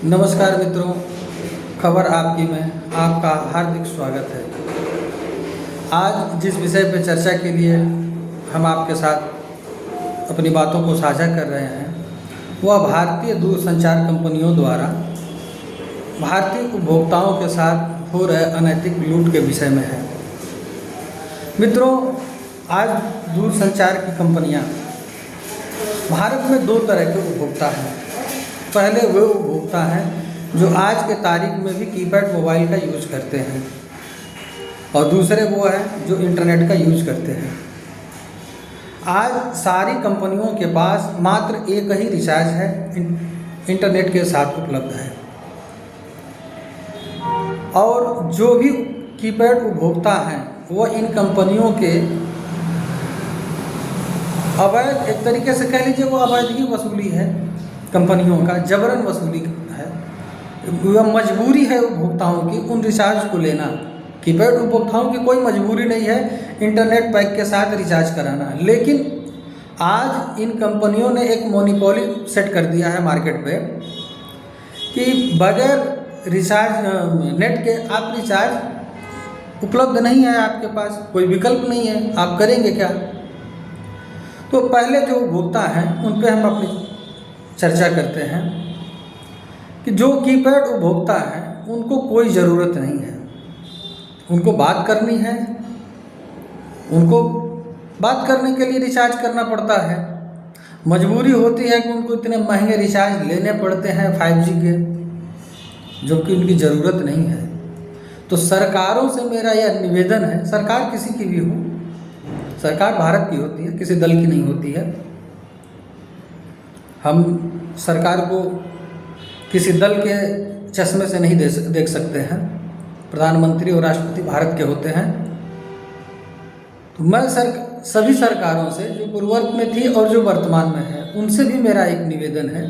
नमस्कार मित्रों, खबर आपकी में आपका हार्दिक स्वागत है। आज जिस विषय पर चर्चा के लिए हम आपके साथ अपनी बातों को साझा कर रहे हैं वह भारतीय दूरसंचार कंपनियों द्वारा भारतीय उपभोक्ताओं के साथ हो रहे अनैतिक लूट के विषय में है। मित्रों, आज दूरसंचार की कंपनियां भारत में दो तरह के उपभोक्ता हैं। पहले वे उपभोक्ता हैं जो आज के तारीख में भी कीपैड मोबाइल का यूज करते हैं और दूसरे वो हैं जो इंटरनेट का यूज करते हैं। आज सारी कंपनियों के पास मात्र एक ही रिचार्ज है, इंटरनेट के साथ उपलब्ध है। और जो भी कीपैड उपभोक्ता हैं वह इन कंपनियों के अवैध, एक तरीके से कह लीजिए वो अवैध ही वसूली है, कंपनियों का जबरन वसूली है। वह मजबूरी है उपभोक्ताओं की उन रिचार्ज को लेना। कीपैड उपभोक्ताओं की कोई मजबूरी नहीं है इंटरनेट पैक के साथ रिचार्ज कराना, लेकिन आज इन कंपनियों ने एक मोनोपोली सेट कर दिया है मार्केट पे कि बगैर रिचार्ज नेट के आप रिचार्ज उपलब्ध नहीं है, आपके पास कोई विकल्प नहीं है, आप करेंगे क्या। तो पहले जो उपभोक्ता हैं उन पे हम अपनी चर्चा करते हैं कि जो कीपैड उपभोक्ता हैं उनको कोई ज़रूरत नहीं है, उनको बात करनी है, उनको बात करने के लिए रिचार्ज करना पड़ता है। मजबूरी होती है कि उनको इतने महंगे रिचार्ज लेने पड़ते हैं 5G के, जो कि उनकी ज़रूरत नहीं है। तो सरकारों से मेरा यह निवेदन है, सरकार किसी की भी हो, सरकार भारत की होती है, किसी दल की नहीं होती है। हम सरकार को किसी दल के चश्मे से नहीं देख सकते हैं। प्रधानमंत्री और राष्ट्रपति भारत के होते हैं। तो मैं सभी सरकारों से जो पूर्ववर्त में थी और जो वर्तमान में है उनसे भी मेरा एक निवेदन है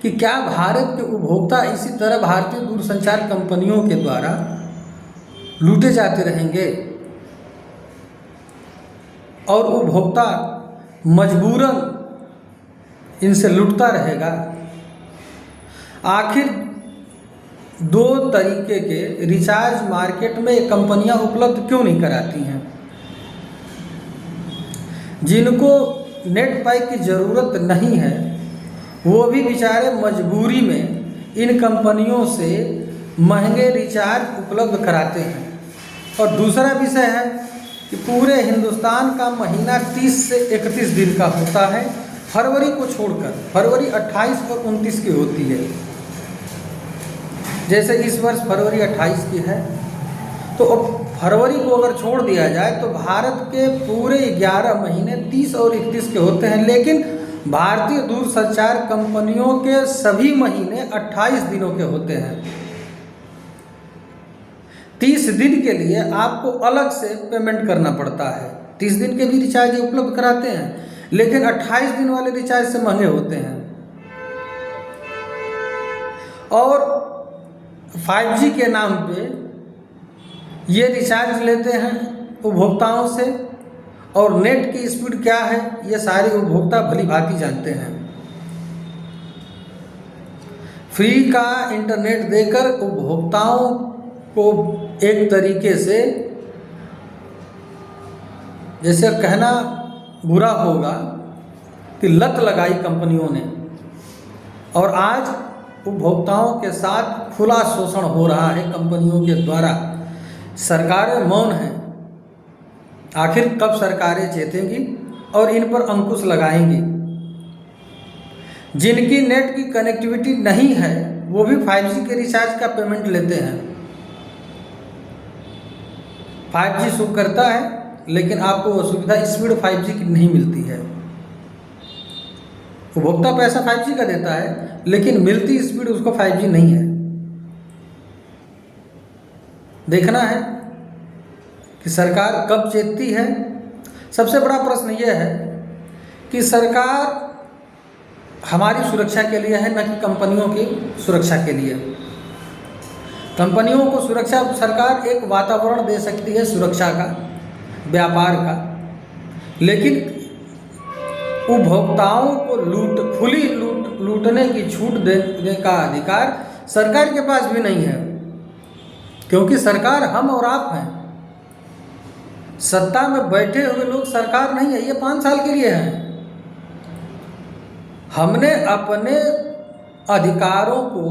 कि क्या भारत के उपभोक्ता इसी तरह भारतीय दूरसंचार कंपनियों के द्वारा लूटे जाते रहेंगे और उपभोक्ता मजबूरन इनसे लुटता रहेगा। आखिर दो तरीके के रिचार्ज मार्केट में कंपनियां उपलब्ध क्यों नहीं कराती हैं? जिनको नेट पैक की ज़रूरत नहीं है वो भी बेचारे मजबूरी में इन कंपनियों से महंगे रिचार्ज उपलब्ध कराते हैं। और दूसरा विषय है कि पूरे हिंदुस्तान का महीना 30 से 31 दिन का होता है, फरवरी को छोड़कर। फरवरी 28 और 29 की होती है। जैसे इस वर्ष फरवरी 28 की है, तो अब फरवरी को अगर छोड़ दिया जाए तो भारत के पूरे 11 महीने 30 और 31 के होते हैं, लेकिन भारतीय दूरसंचार कंपनियों के सभी महीने 28 दिनों के होते हैं। 30 दिन के लिए आपको अलग से पेमेंट करना पड़ता है। 30 दिन के भी रिचार्ज उपलब्ध कराते हैं, लेकिन 28 दिन वाले रिचार्ज से महंगे होते हैं। और 5G के नाम पे ये रिचार्ज लेते हैं उपभोक्ताओं से, और नेट की स्पीड क्या है ये सारे उपभोक्ता भली भांति जानते हैं। फ्री का इंटरनेट देकर उपभोक्ताओं को एक तरीके से, जैसे कहना बुरा होगा कि लत लगाई कंपनियों ने, और आज उपभोक्ताओं के साथ खुला शोषण हो रहा है कंपनियों के द्वारा। सरकारें मौन हैं। आखिर कब सरकारें चेतेंगी और इन पर अंकुश लगाएंगी? जिनकी नेट की कनेक्टिविटी नहीं है वो भी 5G के रिचार्ज का पेमेंट लेते हैं। 5G सुख करता है, लेकिन आपको वो सुविधा स्पीड 5G की नहीं मिलती है। उपभोक्ता पैसा 5G का देता है, लेकिन मिलती स्पीड उसको 5G नहीं है। देखना है कि सरकार कब चेतती है। सबसे बड़ा प्रश्न यह है कि सरकार हमारी सुरक्षा के लिए है, न कि कंपनियों की सुरक्षा के लिए। कंपनियों को सुरक्षा सरकार एक वातावरण दे सकती है सुरक्षा का, व्यापार का, लेकिन उपभोक्ताओं को खुली लूट लूटने की छूट देने का अधिकार सरकार के पास भी नहीं है, क्योंकि सरकार हम और आप हैं। सत्ता में बैठे हुए लोग सरकार नहीं है, ये 5 साल के लिए है। हमने अपने अधिकारों को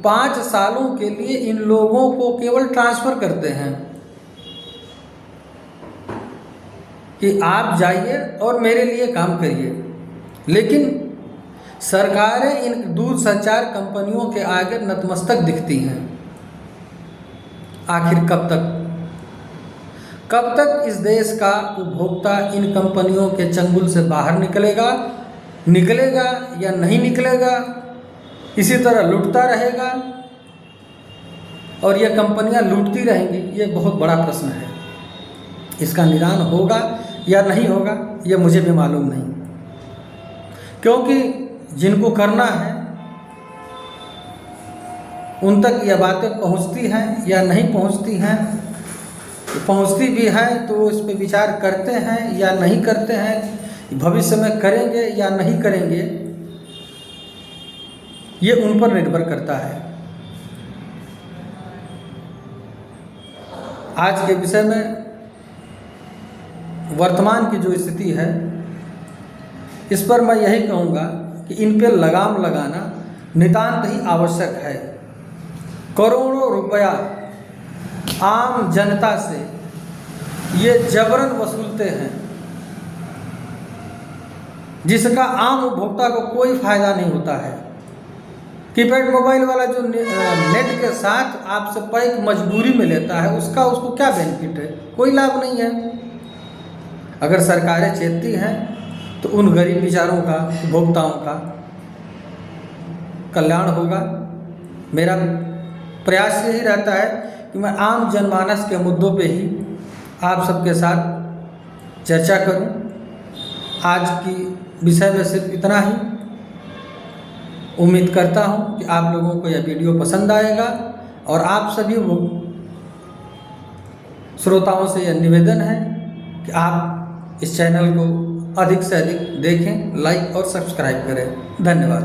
5 सालों के लिए इन लोगों को केवल ट्रांसफ़र करते हैं कि आप जाइए और मेरे लिए काम करिए। लेकिन सरकारें इन दूर संचार कंपनियों के आगे नतमस्तक दिखती हैं। आखिर कब तक इस देश का उपभोक्ता इन कंपनियों के चंगुल से बाहर निकलेगा या नहीं निकलेगा? इसी तरह लूटता रहेगा और यह कंपनियां लूटती रहेंगी? ये बहुत बड़ा प्रश्न है। इसका निदान होगा या नहीं होगा ये मुझे भी मालूम नहीं, क्योंकि जिनको करना है उन तक यह बातें पहुंचती हैं या नहीं पहुंचती हैं। पहुंचती भी हैं तो इस पर विचार करते हैं या नहीं करते हैं, भविष्य में करेंगे या नहीं करेंगे, ये उन पर निर्भर करता है। आज के विषय में वर्तमान की जो स्थिति है इस पर मैं यही कहूँगा कि इन पर लगाम लगाना नितांत ही आवश्यक है। करोड़ों रुपया आम जनता से ये जबरन वसूलते हैं, जिसका आम उपभोक्ता को कोई फायदा नहीं होता है। कीपैड मोबाइल वाला जो नेट के साथ आपसे पैक मजबूरी में लेता है, उसको क्या बेनिफिट है? कोई लाभ नहीं है। अगर सरकारें चेतती हैं तो उन गरीब बेचारों का, उपभोक्ताओं का कल्याण होगा। मेरा प्रयास यही रहता है कि मैं आम जनमानस के मुद्दों पे ही आप सबके साथ चर्चा करूं। आज की विषय में सिर्फ इतना ही। उम्मीद करता हूं कि आप लोगों को यह वीडियो पसंद आएगा और आप सभी श्रोताओं से यह निवेदन है कि आप इस चैनल को अधिक से अधिक देखें, लाइक और सब्सक्राइब करें। धन्यवाद।